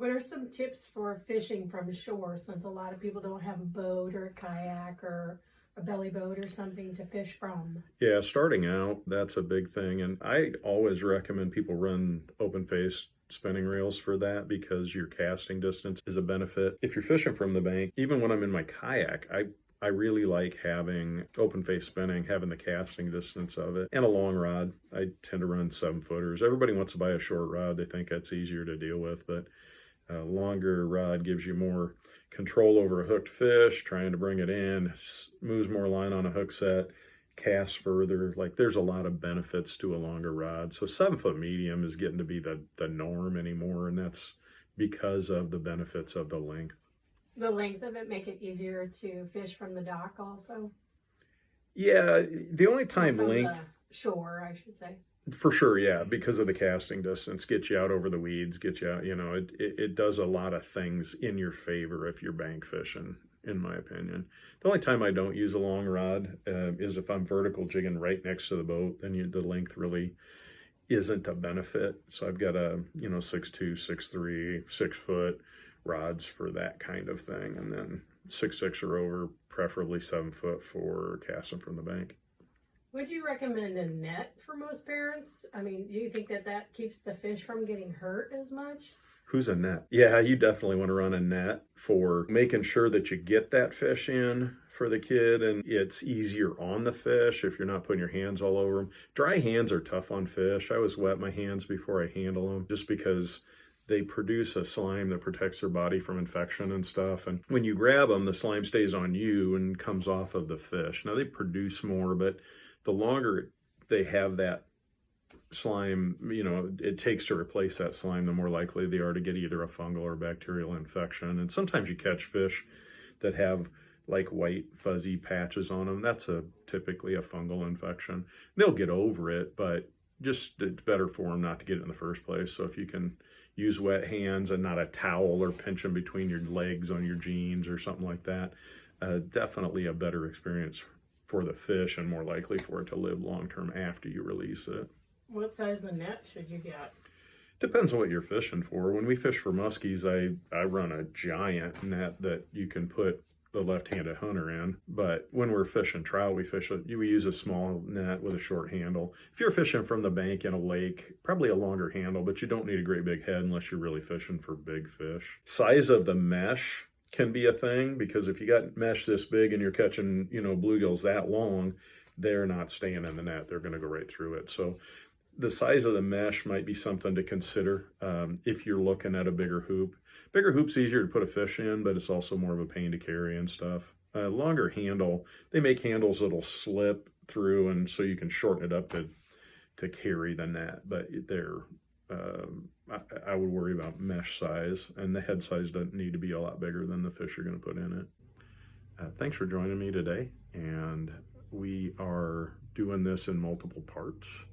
What are some tips for fishing from shore since a lot of people don't have a boat or a kayak or a belly boat or something to fish from? Yeah, starting out, that's a big thing. And I always recommend people run open face spinning reels for that because your casting distance is a benefit. If you're fishing from the bank, even when I'm in my kayak, I really like having open face spinning, having the casting distance of it, and a long rod. I tend to run 7-footers. Everybody wants to buy a short rod. They think that's easier to deal with, but a longer rod gives you more control over a hooked fish, trying to bring it in, moves more line on a hook set, casts further. Like there's a lot of benefits to a longer rod. So 7-foot medium is getting to be the norm anymore, and that's because of the benefits of the length. The length of it make it easier to fish from the dock also, Yeah, the only or time from the length, shore, I should say. for sure, yeah, because of the casting distance, get you out over the weeds, get you out, it does a lot of things in your favor if you're bank fishing, in my opinion. The only time I don't use a long rod is if I'm vertical jigging right next to the boat, then the length really isn't a benefit. So I've got 6'2", 6'3", 6-foot rods for that kind of thing, and then 6'6" or over, preferably 7-foot for casting from the bank. Would you recommend a net for most parents? I mean, do you think that that keeps the fish from getting hurt as much? Who's a net? Yeah, you definitely want to run a net for making sure that you get that fish in for the kid, and it's easier on the fish if you're not putting your hands all over them. Dry hands are tough on fish. I always wet my hands before I handle them just because they produce a slime that protects their body from infection and stuff. And when you grab them, the slime stays on you and comes off of the fish. Now they produce more, but the longer they have that slime, it takes to replace that slime, the more likely they are to get either a fungal or bacterial infection. And sometimes you catch fish that have like white fuzzy patches on them. That's typically a fungal infection. They'll get over it, but just it's better for them not to get it in the first place. So if you can use wet hands and not a towel or pinch them between your legs on your jeans or something like that, definitely a better experience for the fish and more likely for it to live long term after you release it. What size of net should you get? Depends on what you're fishing for. When we fish for muskies, I run a giant net that you can put a left-handed hunter in. But when we're fishing trout, we use a small net with a short handle. If you're fishing from the bank in a lake, probably a longer handle, but you don't need a great big head unless you're really fishing for big fish. Size of the mesh can be a thing, because if you got mesh this big and you're catching, bluegills that long, they're not staying in the net. They're going to go right through it. So the size of the mesh might be something to consider if you're looking at a bigger hoop. Bigger hoop's easier to put a fish in, but it's also more of a pain to carry and stuff. Longer handle, they make handles that'll slip through, and so you can shorten it up to carry the net. But I would worry about mesh size, and the head size doesn't need to be a lot bigger than the fish you're going to put in it. Thanks for joining me today, and we are doing this in multiple parts.